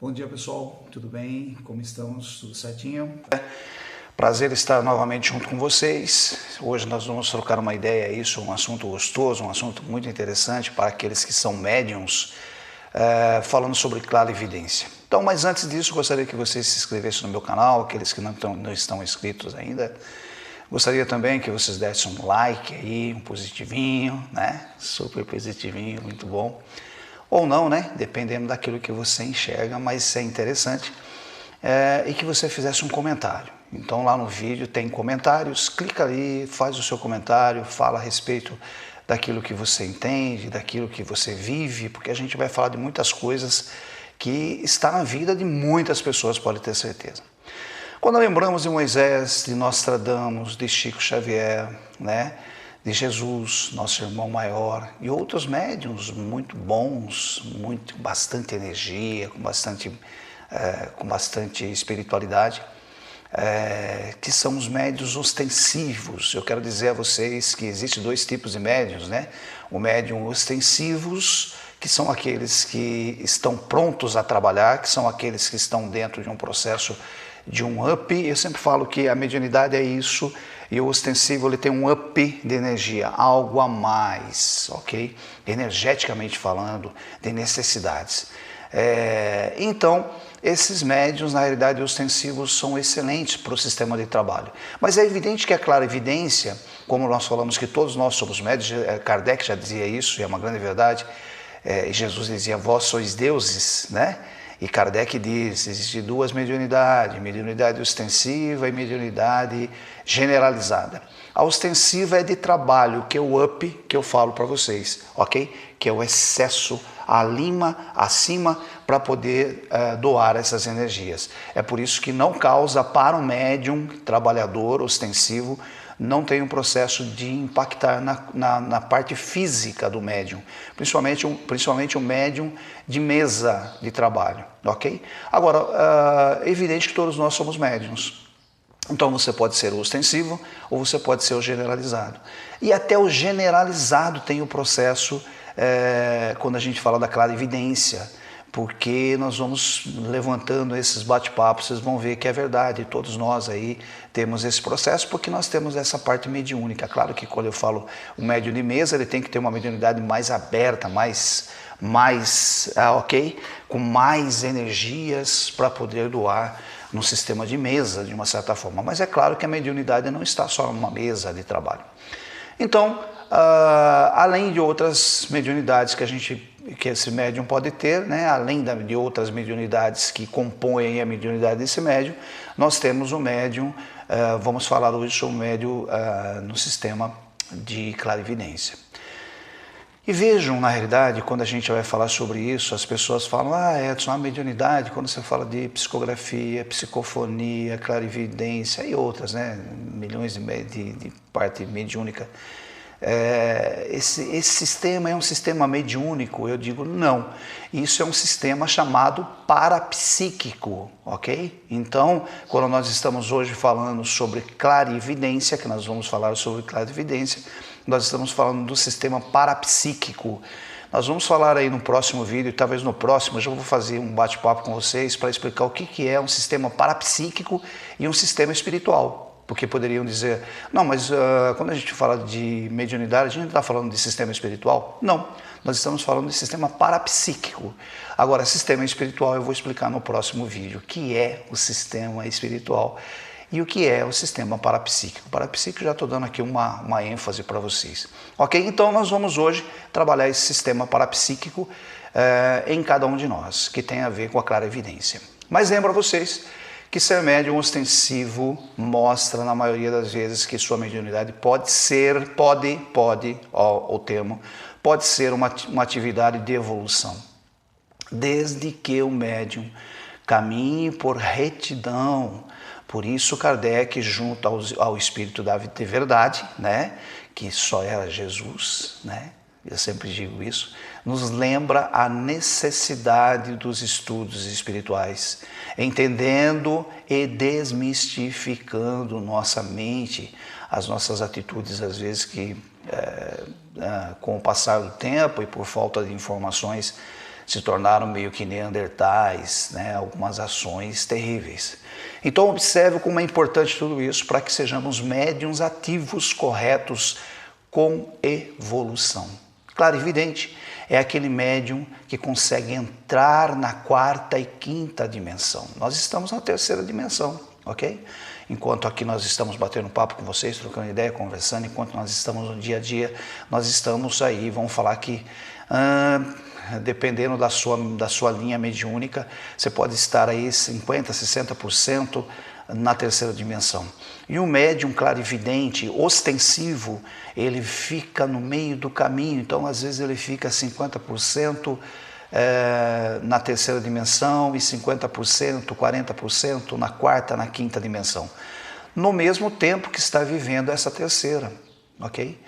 Bom dia, pessoal, tudo bem? Como estamos? Tudo certinho? Prazer estar novamente junto com vocês. Hoje nós vamos trocar uma ideia, isso, um assunto gostoso, um assunto muito interessante para aqueles que são médiums, falando sobre clarividência. Então, mas antes disso, gostaria que vocês se inscrevessem no meu canal, aqueles que não estão inscritos ainda. Gostaria também que vocês dessem um like aí, um positivinho, né? Super positivinho, muito bom. Ou não, né? Dependendo daquilo que você enxerga, mas é interessante. E que você fizesse um comentário. Então lá no vídeo tem comentários, clica ali, faz o seu comentário, fala a respeito daquilo que você entende, daquilo que você vive, porque a gente vai falar de muitas coisas que está na vida de muitas pessoas, pode ter certeza. Quando lembramos de Moisés, de Nostradamus, de Chico Xavier, né? De Jesus, nosso irmão maior, e outros médiuns muito bons, bastante energia, com bastante espiritualidade, que são os médiuns ostensivos. Eu quero dizer a vocês que existem dois tipos de médiuns, né? O médium ostensivos, que são aqueles que estão prontos a trabalhar, que são aqueles que estão dentro de um processo de um up. Eu sempre falo que a mediunidade é isso, e o ostensivo ele tem um up de energia, algo a mais, ok? Energeticamente falando, de necessidades. Então, esses médiuns, na realidade, ostensivos são excelentes para o sistema de trabalho. Mas é evidente que a clarividência, como nós falamos que todos nós somos médiuns, Kardec já dizia isso, e é uma grande verdade, Jesus dizia, vós sois deuses, né? E Kardec diz, existem duas mediunidades, mediunidade ostensiva e mediunidade generalizada. A ostensiva é de trabalho, que é o up que eu falo para vocês, ok? Que é o excesso, acima para poder doar essas energias. É por isso que não causa para um médium trabalhador ostensivo, não tem um processo de impactar na parte física do médium, principalmente um médium de mesa de trabalho, ok? Agora, é evidente que todos nós somos médiums. Então você pode ser o ostensivo ou você pode ser o generalizado. E até o generalizado tem o processo, quando a gente fala da clarividência, porque nós vamos levantando esses bate-papos, vocês vão ver que é verdade, todos nós aí temos esse processo, porque nós temos essa parte mediúnica. Claro que quando eu falo o médium de mesa, ele tem que ter uma mediunidade mais aberta, ok? Com mais energias para poder doar no sistema de mesa, de uma certa forma. Mas é claro que a mediunidade não está só numa mesa de trabalho. Então, além de outras mediunidades que esse médium pode ter, né? Além de outras mediunidades que compõem a mediunidade desse médium, nós temos o médium, vamos falar hoje sobre o médium no sistema de clarividência. E vejam, na realidade, quando a gente vai falar sobre isso, as pessoas falam, Edson, a mediunidade, quando você fala de psicografia, psicofonia, clarividência e outras, né? Milhões de parte mediúnica. Esse sistema é um sistema mediúnico? Eu digo não, isso é um sistema chamado parapsíquico, ok? Então, quando nós estamos hoje falando sobre clarividência, que nós vamos falar sobre clarividência, nós estamos falando do sistema parapsíquico. Nós vamos falar aí no próximo vídeo, talvez no próximo, eu já vou fazer um bate-papo com vocês para explicar o que é um sistema parapsíquico e um sistema espiritual. Porque poderiam dizer, não, mas quando a gente fala de mediunidade, a gente não está falando de sistema espiritual? Não, nós estamos falando de sistema parapsíquico. Agora, sistema espiritual eu vou explicar no próximo vídeo, o que é o sistema espiritual e o que é o sistema parapsíquico. Parapsíquico já estou dando aqui uma ênfase para vocês. Ok? Então nós vamos hoje trabalhar esse sistema parapsíquico em cada um de nós, que tem a ver com a clarividência. Mas lembro a vocês que ser médium ostensivo mostra, na maioria das vezes, que sua mediunidade pode ser uma atividade de evolução, desde que o médium caminhe por retidão. Por isso Kardec, junto ao Espírito da Verdade, né, que só era Jesus, né, eu sempre digo isso, nos lembra a necessidade dos estudos espirituais, entendendo e desmistificando nossa mente, as nossas atitudes, às vezes, que com o passar do tempo e por falta de informações, se tornaram meio que neandertais, né? Algumas ações terríveis. Então observe como é importante tudo isso para que sejamos médiuns ativos, corretos, com evolução. Clarividente é aquele médium que consegue entrar na quarta e quinta dimensão. Nós estamos na terceira dimensão, ok? Enquanto aqui nós estamos batendo papo com vocês, trocando ideia, conversando, enquanto nós estamos no dia a dia, nós estamos aí, vamos falar que, dependendo da sua linha mediúnica, você pode estar aí 50%, 60% na terceira dimensão. E o médium clarividente, ostensivo, ele fica no meio do caminho, então às vezes ele fica 50% na terceira dimensão e 50%, 40% na quarta, na quinta dimensão. No mesmo tempo que está vivendo essa terceira, ok?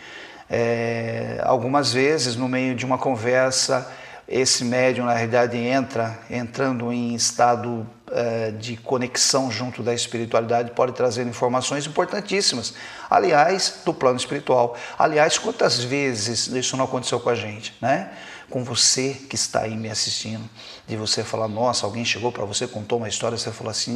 Algumas vezes, no meio de uma conversa, esse médium, na realidade, entrando em estado de conexão junto da espiritualidade, pode trazer informações importantíssimas, aliás, do plano espiritual. Aliás, quantas vezes isso não aconteceu com a gente, né? Com você que está aí me assistindo, de você falar, nossa, alguém chegou para você, contou uma história, você falou assim,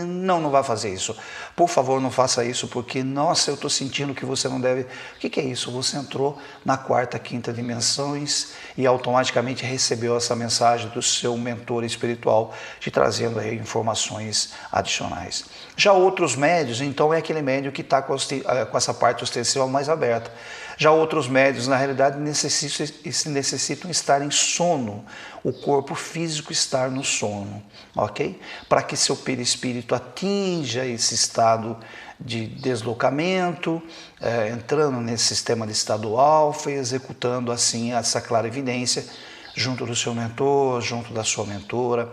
não vai fazer isso, por favor não faça isso, porque, nossa, eu estou sentindo que você não deve. O que é isso? Você entrou na quarta, quinta dimensões e automaticamente recebeu essa mensagem do seu mentor espiritual, te trazendo aí informações adicionais. Já outros médios, então, é aquele médio que está com essa parte ostensiva mais aberta. Já outros médios, na realidade, necessitam estar em sono, o corpo físico estar no sono, ok? Para que seu perispírito atinja esse estado de deslocamento, entrando nesse sistema de estado alfa e executando assim essa clarividência junto do seu mentor, junto da sua mentora,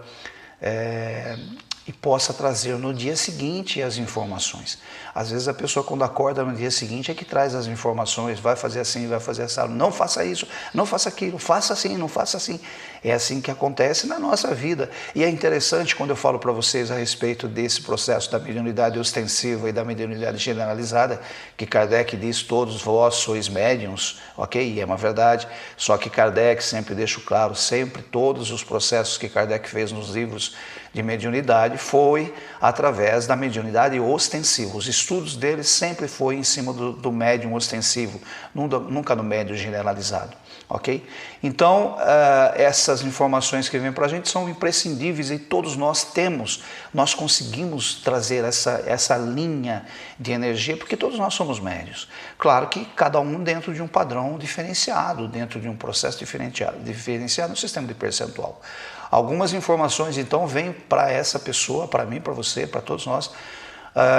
e possa trazer no dia seguinte as informações. Às vezes a pessoa, quando acorda no dia seguinte, é que traz as informações, vai fazer assim, vai fazer assim, não faça isso, não faça aquilo, faça assim, não faça assim. É assim que acontece na nossa vida. E é interessante quando eu falo para vocês a respeito desse processo da mediunidade ostensiva e da mediunidade generalizada, que Kardec diz, todos vós sois médiuns, ok? E é uma verdade, só que Kardec sempre deixa claro, sempre todos os processos que Kardec fez nos livros de mediunidade foi através da mediunidade ostensiva. Os estudos dele sempre foi em cima do médium ostensivo, nunca no médium generalizado, ok? Então, essas informações que vêm para a gente são imprescindíveis e todos nós temos, nós conseguimos trazer essa linha de energia, porque todos nós somos médios. Claro que cada um dentro de um padrão diferenciado, dentro de um processo diferenciado no sistema de percentual. Algumas informações, então, vêm para essa pessoa, para mim, para você, para todos nós,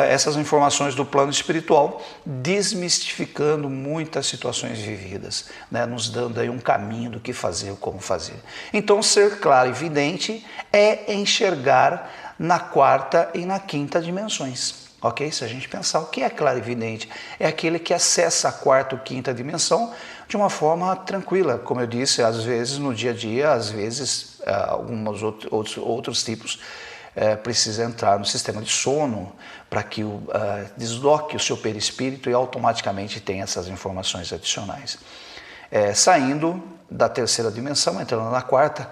essas informações do plano espiritual, desmistificando muitas situações vividas, né? Nos dando aí um caminho do que fazer, como fazer. Então, ser claro e evidente é enxergar na quarta e na quinta dimensões. Ok? Se a gente pensar, o que é clarividente? É aquele que acessa a quarta ou quinta dimensão de uma forma tranquila, como eu disse, às vezes no dia a dia, às vezes alguns outros tipos precisa entrar no sistema de sono para que desloque o seu perispírito e automaticamente tenha essas informações adicionais. Saindo da terceira dimensão, entrando na quarta,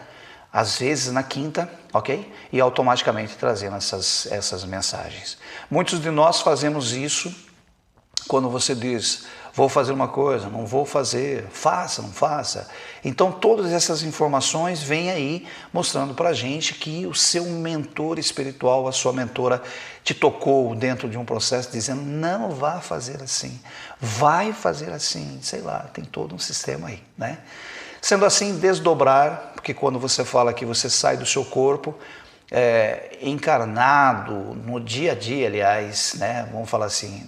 às vezes na quinta, ok? E automaticamente trazendo essas mensagens. Muitos de nós fazemos isso quando você diz, vou fazer uma coisa, não vou fazer, faça, não faça. Então todas essas informações vêm aí mostrando para a gente que o seu mentor espiritual, a sua mentora, te tocou dentro de um processo dizendo, não vá fazer assim, vai fazer assim, sei lá, tem todo um sistema aí, né? Sendo assim, desdobrar, porque quando você fala que você sai do seu corpo, encarnado no dia a dia, aliás, né, vamos falar assim,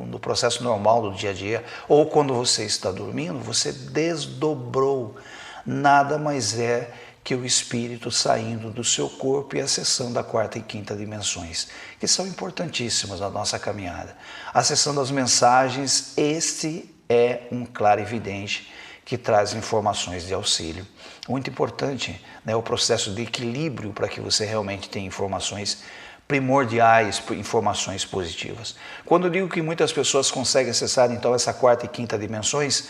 no processo normal do dia a dia, ou quando você está dormindo, você desdobrou. Nada mais é que o espírito saindo do seu corpo e acessando a quarta e quinta dimensões, que são importantíssimas na nossa caminhada. Acessando as mensagens, este é um clarividente que traz informações de auxílio. Muito importante, né, o processo de equilíbrio para que você realmente tenha informações primordiais, informações positivas. Quando eu digo que muitas pessoas conseguem acessar então essa quarta e quinta dimensões,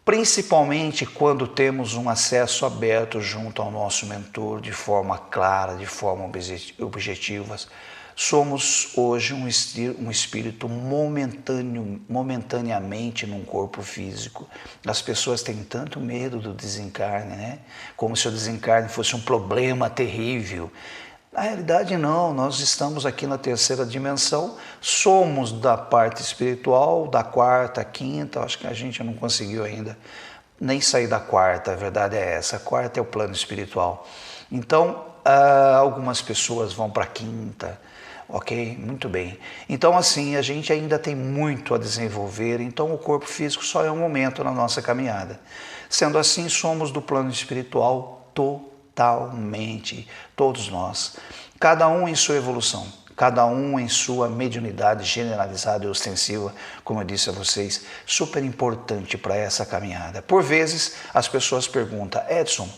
principalmente quando temos um acesso aberto junto ao nosso mentor de forma clara, de forma objetiva. Somos hoje um espírito momentaneamente num corpo físico. As pessoas têm tanto medo do desencarne, né? Como se o desencarne fosse um problema terrível. Na realidade não, nós estamos aqui na terceira dimensão, somos da parte espiritual, da quarta, quinta, acho que a gente não conseguiu ainda nem sair da quarta, a verdade é essa, a quarta é o plano espiritual. Então, algumas pessoas vão para a quinta, ok? Muito bem. Então assim, a gente ainda tem muito a desenvolver, então o corpo físico só é um momento na nossa caminhada. Sendo assim, somos do plano espiritual totalmente, todos nós, cada um em sua evolução, cada um em sua mediunidade generalizada e ostensiva, como eu disse a vocês, super importante para essa caminhada. Por vezes as pessoas perguntam, Edson,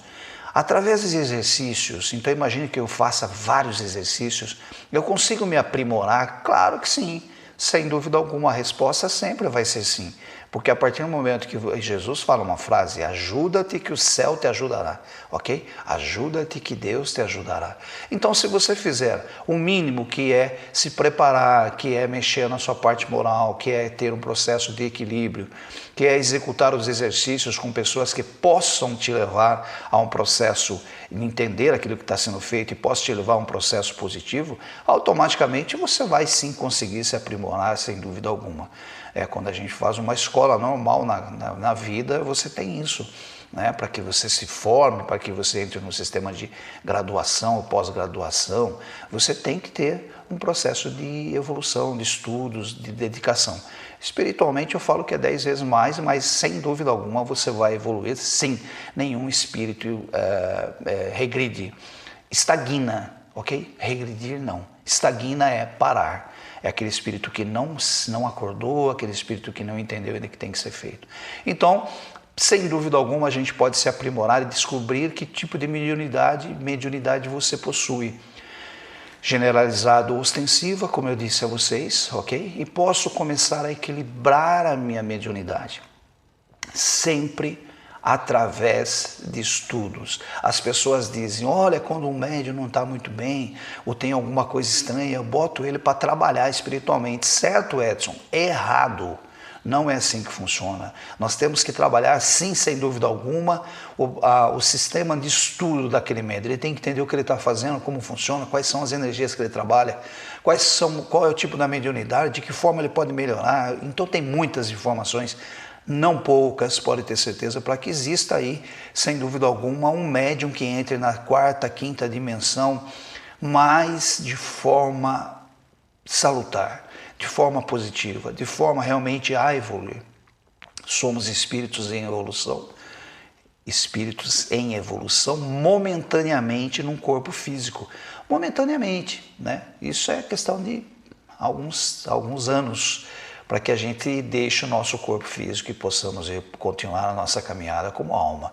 através dos exercícios, então imagine que eu faça vários exercícios, eu consigo me aprimorar? Claro que sim, sem dúvida alguma, a resposta sempre vai ser sim. Porque a partir do momento que Jesus fala uma frase, ajuda-te que o céu te ajudará, ok? Ajuda-te que Deus te ajudará. Então, se você fizer o mínimo, que é se preparar, que é mexer na sua parte moral, que é ter um processo de equilíbrio, que é executar os exercícios com pessoas que possam te levar a um processo, entender aquilo que está sendo feito e possa te levar a um processo positivo, automaticamente você vai sim conseguir se aprimorar, sem dúvida alguma. Quando a gente faz uma escola normal na vida, você tem isso, né? Para que você se forme, para que você entre no sistema de graduação ou pós-graduação, você tem que ter um processo de evolução, de estudos, de dedicação. Espiritualmente eu falo que é 10 vezes mais, mas sem dúvida alguma você vai evoluir, sim. Nenhum espírito regride, estagna, ok? Regredir não, estagna é parar. É aquele espírito que não acordou, aquele espírito que não entendeu ainda que tem que ser feito. Então, sem dúvida alguma, a gente pode se aprimorar e descobrir que tipo de mediunidade você possui. Generalizado ou ostensiva, como eu disse a vocês, ok? E posso começar a equilibrar a minha mediunidade. Sempre através de estudos. As pessoas dizem, olha, quando um médium não está muito bem, ou tem alguma coisa estranha, eu boto ele para trabalhar espiritualmente. Certo, Edson? Errado. Não é assim que funciona. Nós temos que trabalhar, sim, sem dúvida alguma, o sistema de estudo daquele médium. Ele tem que entender o que ele está fazendo, como funciona, quais são as energias que ele trabalha, qual é o tipo da mediunidade, de que forma ele pode melhorar. Então tem muitas informações, não poucas, pode ter certeza, para que exista aí, sem dúvida alguma, um médium que entre na quarta, quinta dimensão, mas de forma salutar, de forma positiva, de forma realmente a evoluir. Somos espíritos em evolução momentaneamente num corpo físico. Momentaneamente, né? Isso é questão de alguns anos, para que a gente deixe o nosso corpo físico e possamos continuar a nossa caminhada como alma.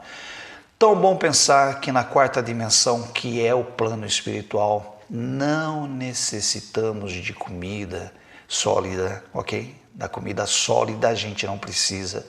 Tão bom pensar que na quarta dimensão, que é o plano espiritual, não necessitamos de comida sólida, ok? Da comida sólida a gente não precisa.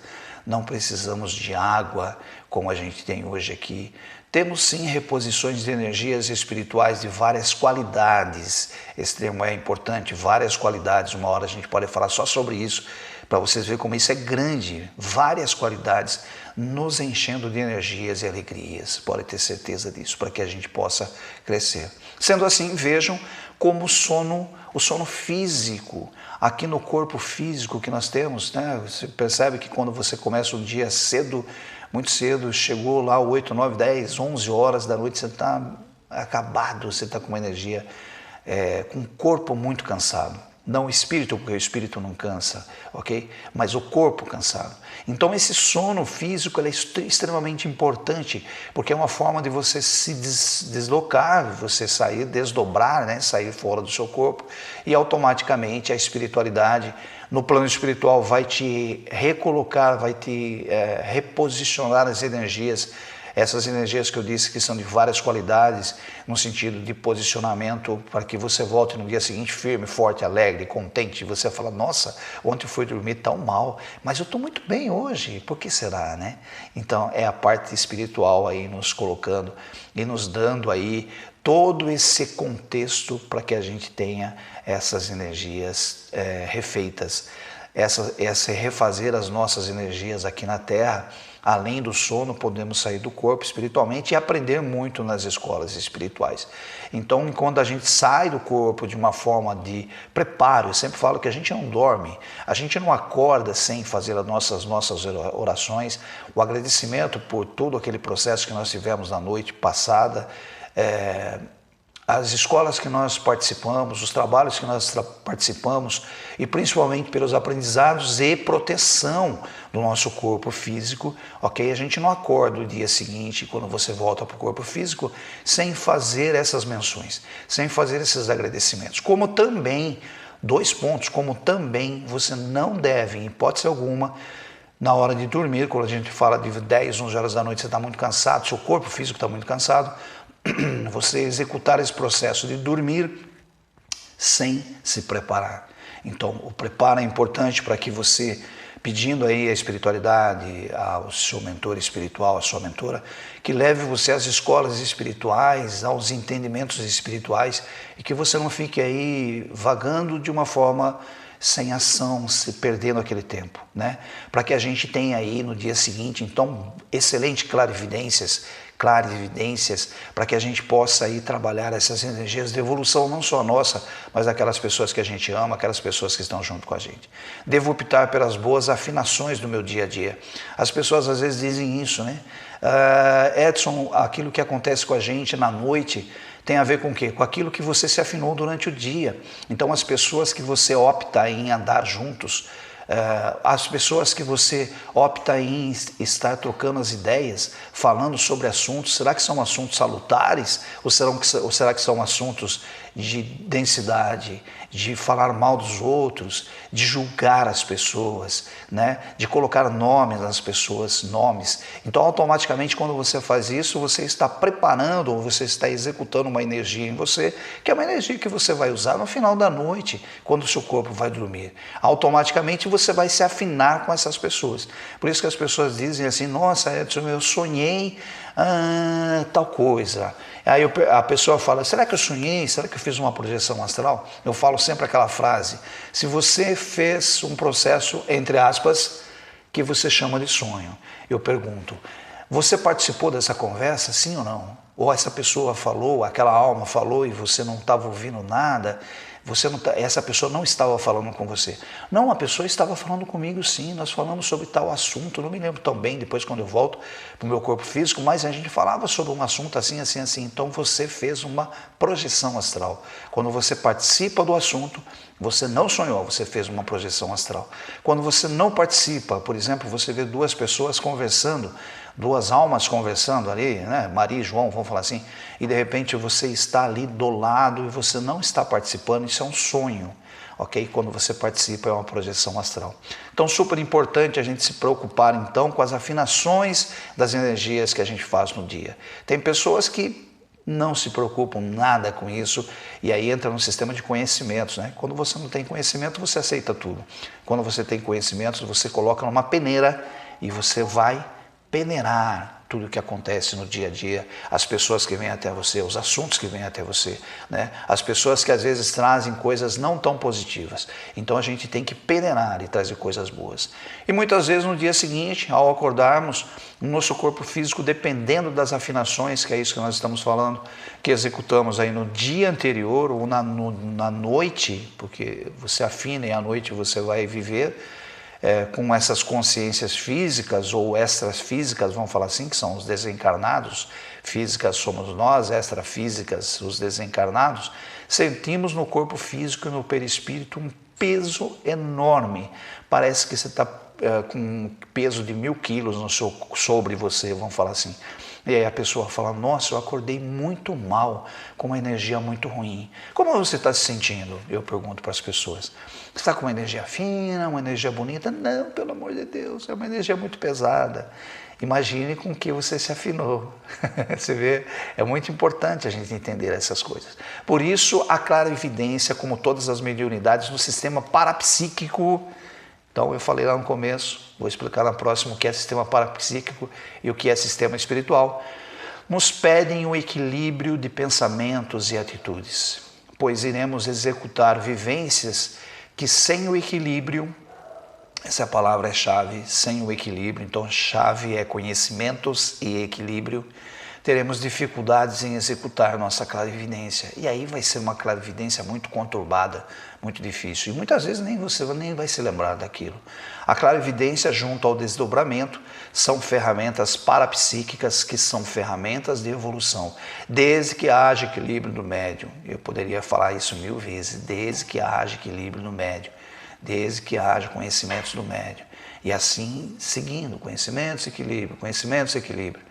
Não precisamos de água como a gente tem hoje aqui. Temos sim reposições de energias espirituais de várias qualidades. Esse termo é importante, várias qualidades. Uma hora a gente pode falar só sobre isso, para vocês verem como isso é grande. Várias qualidades nos enchendo de energias e alegrias. Pode ter certeza disso, para que a gente possa crescer. Sendo assim, vejam como o sono físico, aqui no corpo físico que nós temos, né? Você percebe que quando você começa um dia cedo, muito cedo, chegou lá 8, 9, 10, 11 horas da noite, você está acabado, você está com uma energia, com o corpo muito cansado. Não o espírito, porque o espírito não cansa, ok? Mas o corpo cansado. Então esse sono físico é extremamente importante, porque é uma forma de você se deslocar, você sair, desdobrar, né? Sair fora do seu corpo, e automaticamente a espiritualidade no plano espiritual vai te recolocar, vai te reposicionar as energias Essas energias que eu disse que são de várias qualidades, no sentido de posicionamento, para que você volte no dia seguinte firme, forte, alegre, contente. Você fala, nossa, ontem eu fui dormir tão mal, mas eu estou muito bem hoje, por que será, né? Então é a parte espiritual aí nos colocando e nos dando aí todo esse contexto para que a gente tenha essas energias refeitas, essa refazer as nossas energias aqui na Terra. Além do sono, podemos sair do corpo espiritualmente e aprender muito nas escolas espirituais. Então, quando a gente sai do corpo de uma forma de preparo, eu sempre falo que a gente não dorme, a gente não acorda sem fazer as nossas orações, o agradecimento por todo aquele processo que nós tivemos na noite passada, as escolas que nós participamos, os trabalhos que nós participamos e principalmente pelos aprendizados e proteção do nosso corpo físico, ok? A gente não acorda o dia seguinte, quando você volta para o corpo físico, sem fazer essas menções, sem fazer esses agradecimentos. Como também, 2 pontos, como também você não deve, em hipótese alguma, na hora de dormir, quando a gente fala de 10, 11 horas da noite, você está muito cansado, seu corpo físico está muito cansado, você executar esse processo de dormir sem se preparar. Então, o preparo é importante para que você, pedindo aí a espiritualidade, ao seu mentor espiritual, a sua mentora, que leve você às escolas espirituais, aos entendimentos espirituais, e que você não fique aí vagando de uma forma sem ação, se perdendo aquele tempo, né? Para que a gente tenha aí no dia seguinte, então, excelente clarividências, para que a gente possa aí trabalhar essas energias de evolução, não só nossa, mas daquelas pessoas que a gente ama, aquelas pessoas que estão junto com a gente. Devo optar pelas boas afinações do meu dia a dia. As pessoas às vezes dizem isso, né? Edson, aquilo que acontece com a gente na noite tem a ver com o quê? Com aquilo que você se afinou durante o dia. Então as pessoas que você opta em andar juntos, as pessoas que você opta em estar trocando as ideias, falando sobre assuntos, será que são assuntos salutares ou será que são assuntos de densidade, de falar mal dos outros, de julgar as pessoas, né? De colocar nomes nas pessoas, nomes. Então, automaticamente, quando você faz isso, você está preparando ou você está executando uma energia em você, que é uma energia que você vai usar no final da noite, quando o seu corpo vai dormir. Automaticamente, você vai se afinar com essas pessoas. Por isso que as pessoas dizem assim, nossa, Edson, eu sonhei tal coisa. Aí a pessoa fala, será que eu sonhei? Será que eu fiz uma projeção astral? Eu falo sempre aquela frase, se você fez um processo, entre aspas, que você chama de sonho, eu pergunto, você participou dessa conversa, sim ou não? Ou essa pessoa falou, aquela alma falou e você não estava ouvindo nada? Essa pessoa não estava falando com você. Não, a pessoa estava falando comigo sim, nós falamos sobre tal assunto, não me lembro tão bem depois quando eu volto para o meu corpo físico, mas a gente falava sobre um assunto assim, assim, assim. Então você fez uma projeção astral. Quando você participa do assunto, você não sonhou, você fez uma projeção astral. Quando você não participa, por exemplo, você vê 2 pessoas conversando, 2 almas conversando ali, né? Maria e João, vamos falar assim, e de repente você está ali do lado e você não está participando, isso é um sonho, ok? Quando você participa é uma projeção astral. Então, super importante a gente se preocupar então com as afinações das energias que a gente faz no dia. Tem pessoas que não se preocupam nada com isso e aí entra no sistema de conhecimentos, né? Quando você não tem conhecimento, você aceita tudo. Quando você tem conhecimentos, você coloca numa peneira e você vai peneirar tudo o que acontece no dia a dia, as pessoas que vêm até você, os assuntos que vêm até você, né? As pessoas que às vezes trazem coisas não tão positivas. Então a gente tem que peneirar e trazer coisas boas. E muitas vezes no dia seguinte, ao acordarmos, o nosso corpo físico, dependendo das afinações, que é isso que nós estamos falando, que executamos aí no dia anterior ou na noite, porque você afina e à noite você vai viver, com essas consciências físicas ou extrafísicas, vamos falar assim, que são os desencarnados, físicas somos nós, extrafísicas os desencarnados, sentimos no corpo físico e no perispírito um peso enorme, parece que você está com um peso de 1000 quilos sobre você, vamos falar assim. E aí a pessoa fala, nossa, eu acordei muito mal, com uma energia muito ruim. Como você está se sentindo? Eu pergunto para as pessoas. Você está com uma energia fina, uma energia bonita? Não, pelo amor de Deus, é uma energia muito pesada. Imagine com que você se afinou. Você vê, é muito importante a gente entender essas coisas. Por isso, a clarividência, como todas as mediunidades, no sistema parapsíquico. Então, eu falei lá no começo, vou explicar na próxima o que é sistema parapsíquico e o que é sistema espiritual. Nos pedem o equilíbrio de pensamentos e atitudes, pois iremos executar vivências que sem o equilíbrio, essa palavra é chave, sem o equilíbrio, então chave é conhecimentos e equilíbrio, teremos dificuldades em executar nossa clarividência. E aí vai ser uma clarividência muito conturbada, muito difícil. E muitas vezes você nem vai se lembrar daquilo. A clarividência junto ao desdobramento são ferramentas parapsíquicas que são ferramentas de evolução. Desde que haja equilíbrio no médium. Eu poderia falar isso 1000 vezes. Desde que haja equilíbrio no médium. Desde que haja conhecimentos do médium. E assim, seguindo, conhecimentos, equilíbrio.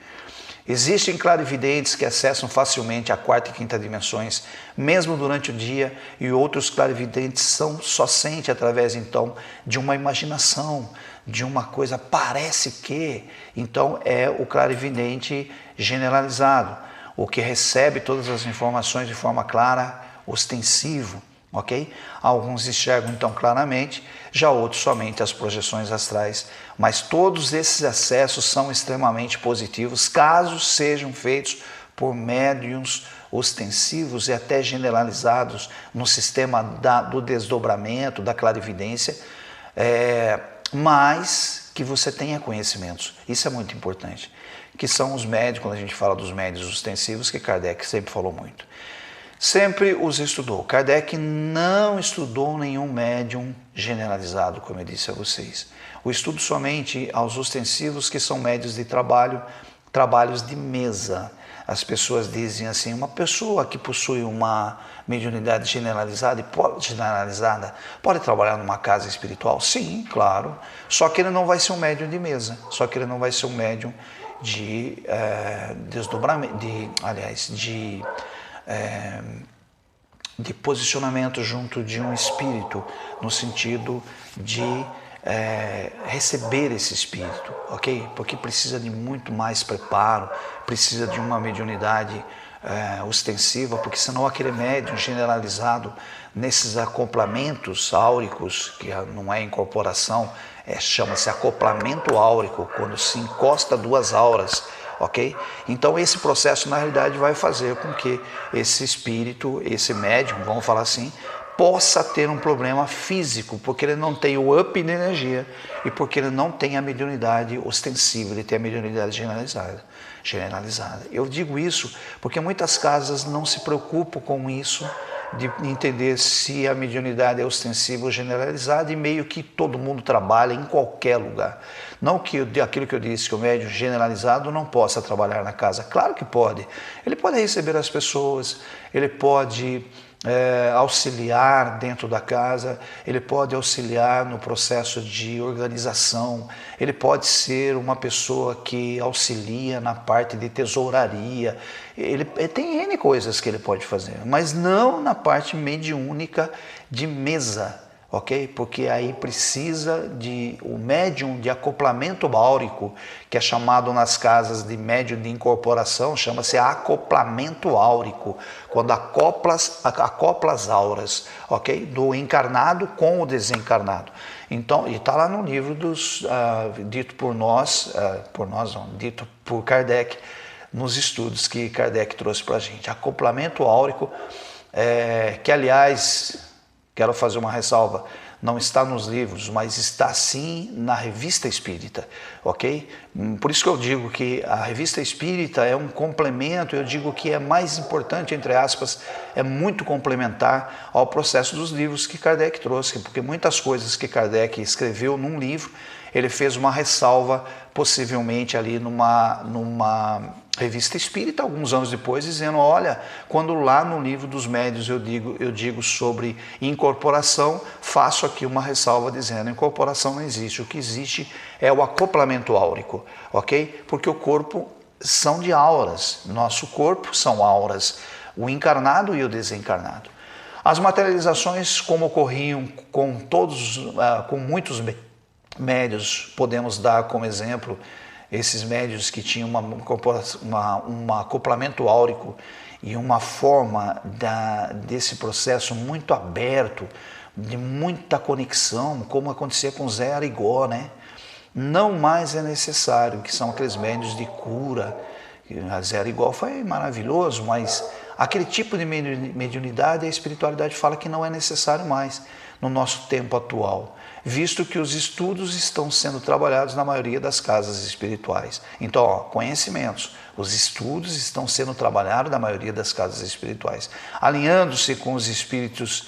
Existem clarividentes que acessam facilmente a quarta e quinta dimensões, mesmo durante o dia, e outros clarividentes só sentem através, então, de uma imaginação, de uma coisa, parece que. Então, é o clarividente generalizado, o que recebe todas as informações de forma clara, ostensivo. Ok? Alguns enxergam então claramente, já outros somente as projeções astrais, mas todos esses acessos são extremamente positivos caso sejam feitos por médiuns ostensivos e até generalizados no sistema do desdobramento, da clarividência, mas que você tenha conhecimentos. Isso é muito importante, que são os médios, quando a gente fala dos médios ostensivos, que Kardec sempre falou muito. Sempre os estudou. Kardec não estudou nenhum médium generalizado, como eu disse a vocês. O estudo somente aos ostensivos, que são médios de trabalho, trabalhos de mesa. As pessoas dizem assim, uma pessoa que possui uma mediunidade generalizada pode trabalhar numa casa espiritual? Sim, claro. Só que ele não vai ser um médium de mesa. Só que ele não vai ser um médium de desdobramento, de posicionamento junto de um espírito, no sentido de receber esse espírito, ok? Porque precisa de muito mais preparo, precisa de uma mediunidade ostensiva, porque senão aquele médium generalizado nesses acoplamentos áuricos, que não é incorporação, chama-se acoplamento áurico, quando se encosta duas auras, ok? Então esse processo na realidade vai fazer com que esse espírito, esse médium, vamos falar assim, possa ter um problema físico, porque ele não tem o up de energia e porque ele não tem a mediunidade ostensiva, ele tem a mediunidade generalizada. Eu digo isso porque muitas casas não se preocupam com isso, de entender se a mediunidade é ostensiva ou generalizada, e meio que todo mundo trabalha em qualquer lugar. Não que aquilo que eu disse, que o médium generalizado não possa trabalhar na casa. Claro que pode. Ele pode receber as pessoas, ele pode auxiliar dentro da casa, ele pode auxiliar no processo de organização, ele pode ser uma pessoa que auxilia na parte de tesouraria, ele tem N coisas que ele pode fazer, mas não na parte mediúnica de mesa, ok? Porque aí precisa de o médium de acoplamento áurico, que é chamado nas casas de médium de incorporação, chama-se acoplamento áurico, quando acoplas auras, ok? Do encarnado com o desencarnado. Então, e está lá no livro dito por nós, dito por Kardec, nos estudos que Kardec trouxe para a gente. Acoplamento áurico, que aliás, quero fazer uma ressalva, não está nos livros, mas está sim na Revista Espírita, ok? Por isso que eu digo que a Revista Espírita é um complemento, eu digo que é mais importante, entre aspas, é muito complementar ao processo dos livros que Kardec trouxe, porque muitas coisas que Kardec escreveu num livro, ele fez uma ressalva, possivelmente ali numa Revista Espírita, alguns anos depois, dizendo, olha, quando lá no livro dos médios eu digo sobre incorporação, faço aqui uma ressalva dizendo, incorporação não existe, o que existe é o acoplamento áurico, ok? Porque o corpo são de auras. Nosso corpo são auras, o encarnado e o desencarnado. As materializações, como ocorriam com muitos médios, podemos dar como exemplo esses médios que tinham um acoplamento áurico e uma forma desse processo muito aberto, de muita conexão, como acontecia com Zé Arigó, né? Não mais é necessário, que são aqueles médios de cura. A Zé Arigó foi maravilhoso, mas aquele tipo de mediunidade, a espiritualidade fala que não é necessário mais no nosso tempo atual, visto que os estudos estão sendo trabalhados na maioria das casas espirituais. Então, conhecimentos, os estudos estão sendo trabalhados na maioria das casas espirituais, alinhando-se com os espíritos,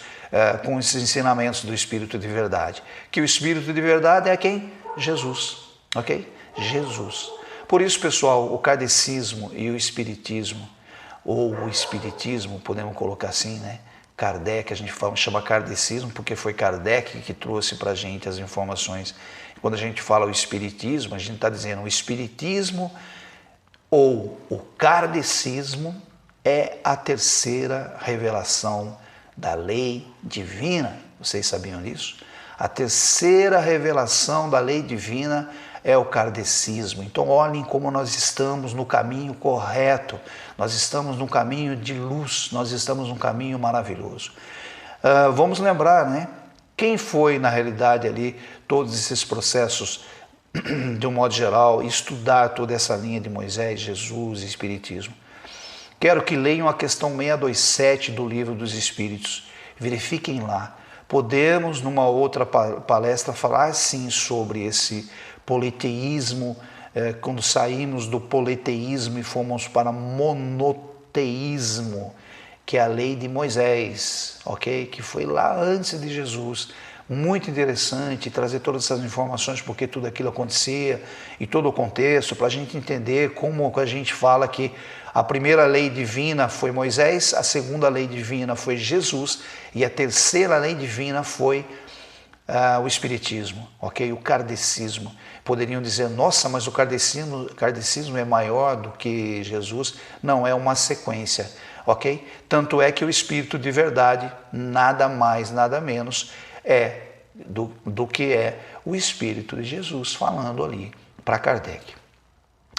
com os ensinamentos do Espírito de Verdade. Que o Espírito de Verdade é quem? Jesus, ok? Jesus. Por isso, pessoal, o kardecismo e o espiritismo, ou o espiritismo, podemos colocar assim, né? Kardec, a gente chama kardecismo porque foi Kardec que trouxe para a gente as informações. Quando a gente fala o espiritismo, a gente está dizendo o espiritismo ou o kardecismo é a terceira revelação da lei divina. Vocês sabiam disso? A terceira revelação da lei divina é o kardecismo. Então olhem como nós estamos no caminho correto, nós estamos no caminho de luz, nós estamos num caminho maravilhoso. Vamos lembrar, né? Quem foi na realidade ali todos esses processos, de um modo geral, estudar toda essa linha de Moisés, Jesus e Espiritismo. Quero que leiam a questão 627 do Livro dos Espíritos, verifiquem lá. Podemos, numa outra palestra, falar sim sobre esse politeísmo, quando saímos do politeísmo e fomos para monoteísmo, que é a lei de Moisés, ok? Que foi lá antes de Jesus. Muito interessante trazer todas essas informações, porque tudo aquilo acontecia e todo o contexto, para a gente entender como a gente fala que a primeira lei divina foi Moisés, a segunda lei divina foi Jesus e a terceira lei divina foi o Espiritismo, ok? O kardecismo. Poderiam dizer, nossa, mas o kardecismo é maior do que Jesus. Não, é uma sequência, ok? Tanto é que o Espírito de Verdade, nada mais, nada menos, é do que é o Espírito de Jesus falando ali para Kardec.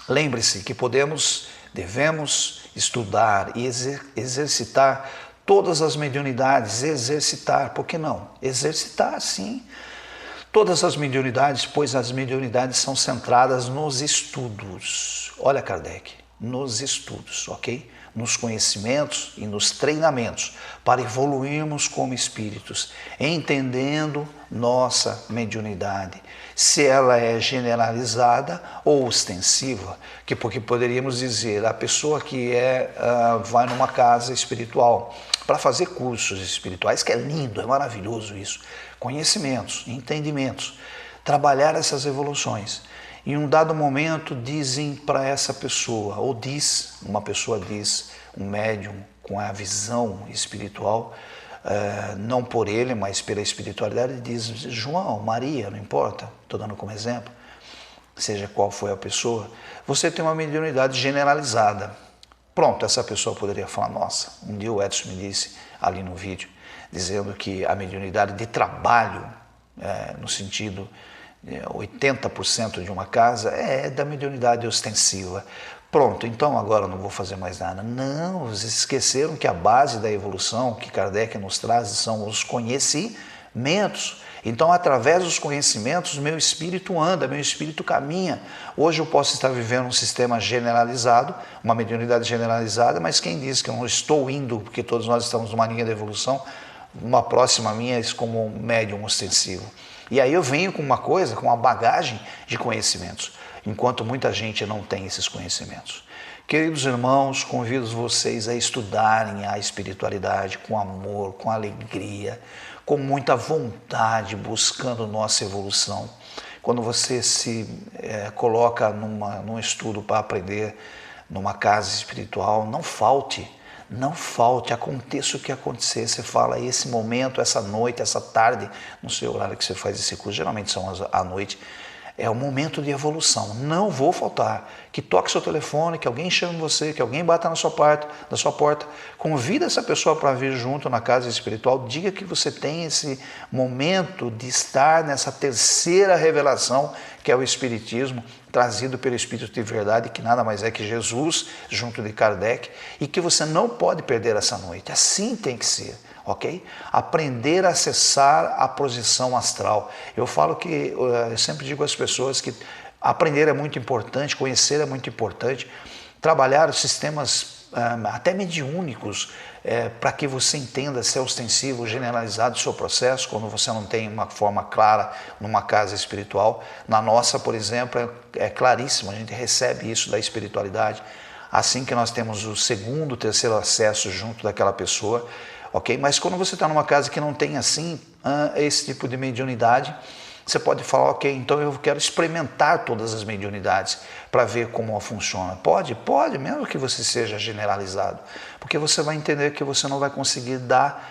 Lembre-se que devemos estudar e exercitar todas as mediunidades, por que não? Exercitar, sim, todas as mediunidades, pois as mediunidades são centradas nos estudos. Olha Kardec, nos estudos, ok? Nos conhecimentos e nos treinamentos, para evoluirmos como espíritos, entendendo nossa mediunidade, se ela é generalizada ou ostensiva, porque poderíamos dizer, a pessoa que vai numa casa espiritual para fazer cursos espirituais, que é lindo, é maravilhoso isso, conhecimentos, entendimentos, trabalhar essas evoluções. Em um dado momento dizem para essa pessoa, uma pessoa diz, um médium com a visão espiritual, não por ele, mas pela espiritualidade, diz, João, Maria, não importa, estou dando como exemplo, seja qual foi a pessoa, você tem uma mediunidade generalizada. Pronto, essa pessoa poderia falar, nossa, um dia o Edson me disse ali no vídeo, dizendo que a mediunidade de trabalho, no sentido 80% de uma casa é da mediunidade ostensiva. Pronto, então agora não vou fazer mais nada. Não, vocês esqueceram que a base da evolução que Kardec nos traz são os conhecimentos. Então, através dos conhecimentos, meu espírito anda, meu espírito caminha. Hoje eu posso estar vivendo um sistema generalizado, uma mediunidade generalizada, mas quem diz que eu não estou indo, porque todos nós estamos numa linha de evolução, uma próxima minha é como um médium ostensivo. E aí eu venho com uma coisa, com uma bagagem de conhecimentos, enquanto muita gente não tem esses conhecimentos. Queridos irmãos, convido vocês a estudarem a espiritualidade com amor, com alegria, com muita vontade, buscando nossa evolução. Quando você se coloca num estudo para aprender numa casa espiritual, não falte, aconteça o que acontecer, você fala esse momento, essa noite, essa tarde, não sei o horário que você faz esse curso, geralmente são à noite, É um momento de evolução. Não vou faltar. Que toque seu telefone, que alguém chame você, que alguém bata na sua porta. Convida essa pessoa para vir junto na casa espiritual. Diga que você tem esse momento de estar nessa terceira revelação, que é o Espiritismo, trazido pelo Espírito de Verdade, que nada mais é que Jesus, junto de Kardec, e que você não pode perder essa noite. Assim tem que ser. Ok? Aprender a acessar a projeção astral. Eu falo que, eu sempre digo às pessoas que aprender é muito importante, conhecer é muito importante, trabalhar os sistemas até mediúnicos para que você entenda se é ostensivo, generalizado o seu processo, quando você não tem uma forma clara numa casa espiritual. Na nossa, por exemplo, é claríssimo, a gente recebe isso da espiritualidade, assim que nós temos o segundo, terceiro acesso junto daquela pessoa. Ok? Mas quando você está numa casa que não tem assim esse tipo de mediunidade, você pode falar, ok, então eu quero experimentar todas as mediunidades para ver como funciona. Pode, mesmo que você seja generalizado, porque você vai entender que você não vai conseguir dar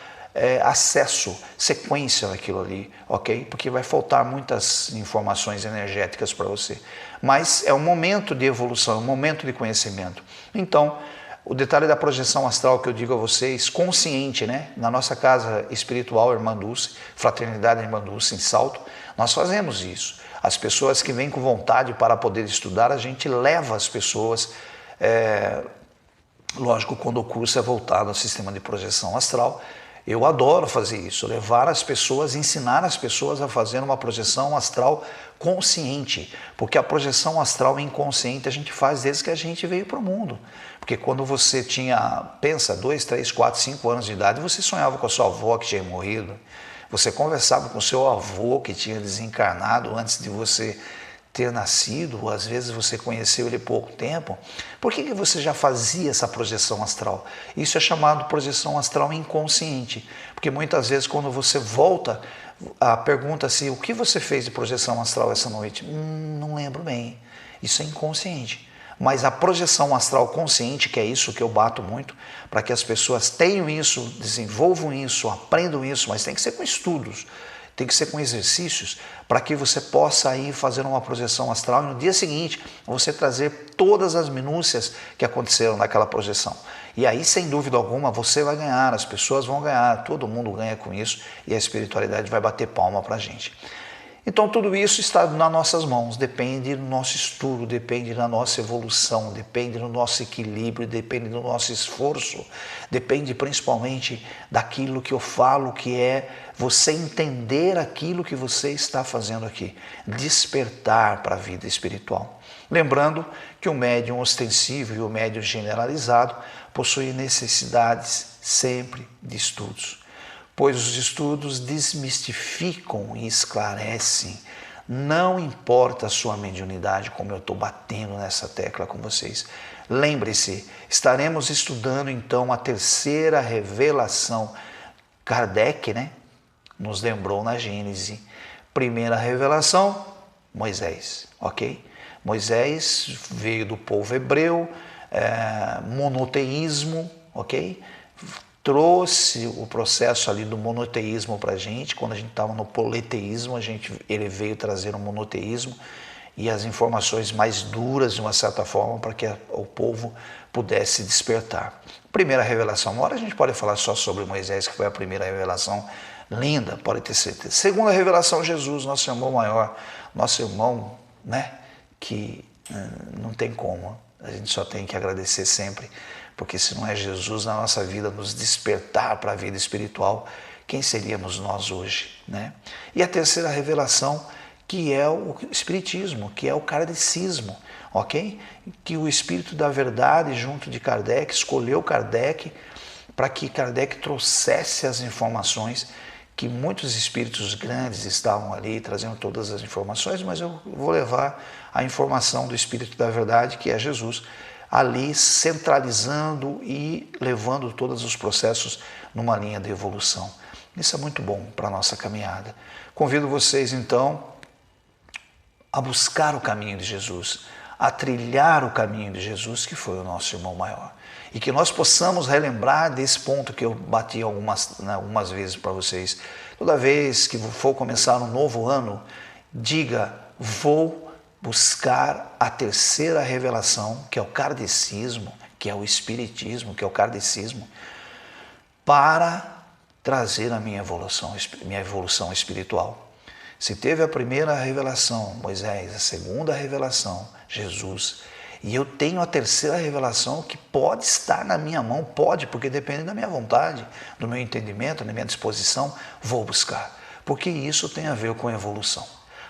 acesso, sequência naquilo ali, ok? Porque vai faltar muitas informações energéticas para você. Mas é um momento de evolução, é um momento de conhecimento. Então, o detalhe da projeção astral que eu digo a vocês, consciente, né? Na nossa casa espiritual Irmã Dulce, Fraternidade Irmã Dulce, em Salto, nós fazemos isso. As pessoas que vêm com vontade para poder estudar, a gente leva as pessoas, lógico, quando o curso é voltado ao sistema de projeção astral. Eu adoro fazer isso, levar as pessoas, ensinar as pessoas a fazer uma projeção astral consciente, porque a projeção astral inconsciente a gente faz desde que a gente veio para o mundo. Porque quando você pensa, 2, 3, 4, 5 anos de idade, você sonhava com a sua avó que tinha morrido, você conversava com o seu avô que tinha desencarnado antes de você ter nascido, ou às vezes você conheceu ele há pouco tempo. Por que você já fazia essa projeção astral? Isso é chamado projeção astral inconsciente, porque muitas vezes quando você volta, a pergunta-se, o que você fez de projeção astral essa noite? Não lembro bem, isso é inconsciente. Mas a projeção astral consciente, que é isso que eu bato muito, para que as pessoas tenham isso, desenvolvam isso, aprendam isso, mas tem que ser com estudos, tem que ser com exercícios, para que você possa ir fazer uma projeção astral e no dia seguinte você trazer todas as minúcias que aconteceram naquela projeção. E aí, sem dúvida alguma, você vai ganhar, as pessoas vão ganhar, todo mundo ganha com isso e a espiritualidade vai bater palma para a gente. Então tudo isso está nas nossas mãos, depende do nosso estudo, depende da nossa evolução, depende do nosso equilíbrio, depende do nosso esforço, depende principalmente daquilo que eu falo, que é você entender aquilo que você está fazendo aqui, despertar para a vida espiritual. Lembrando que o médium ostensivo e o médium generalizado possuem necessidades sempre de estudos, pois os estudos desmistificam e esclarecem. Não importa a sua mediunidade, como eu estou batendo nessa tecla com vocês. Lembre-se, estaremos estudando então a terceira revelação. Kardec, né, nos lembrou na Gênese. Primeira revelação, Moisés, ok? Moisés veio do povo hebreu, monoteísmo, ok? Trouxe o processo ali do monoteísmo para a gente. Quando a gente estava no politeísmo, ele veio trazer o monoteísmo e as informações mais duras, de uma certa forma, para que o povo pudesse despertar. Primeira revelação, uma hora a gente pode falar só sobre Moisés, que foi a primeira revelação, linda, pode ter certeza. Segunda revelação, Jesus, nosso irmão maior, nosso irmão, né, que não tem como, a gente só tem que agradecer sempre, porque se não é Jesus na nossa vida nos despertar para a vida espiritual, quem seríamos nós hoje, né? E a terceira revelação, que é o Espiritismo, que é o kardecismo, ok? Que o Espírito da Verdade, junto de Kardec, escolheu Kardec para que Kardec trouxesse as informações, que muitos espíritos grandes estavam ali trazendo todas as informações, mas eu vou levar a informação do Espírito da Verdade, que é Jesus, ali centralizando e levando todos os processos numa linha de evolução. Isso é muito bom para a nossa caminhada. Convido vocês, então, a buscar o caminho de Jesus, a trilhar o caminho de Jesus, que foi o nosso irmão maior. E que nós possamos relembrar desse ponto que eu bati algumas vezes para vocês. Toda vez que for começar um novo ano, diga, vou buscar a terceira revelação, que é o kardecismo, que é o espiritismo, que é o kardecismo, para trazer a minha evolução espiritual. Se teve a primeira revelação, Moisés, a segunda revelação, Jesus, e eu tenho a terceira revelação que pode estar na minha mão, pode, porque depende da minha vontade, do meu entendimento, da minha disposição, vou buscar, porque isso tem a ver com evolução.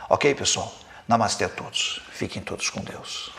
Ok, pessoal? Namastê a todos. Fiquem todos com Deus.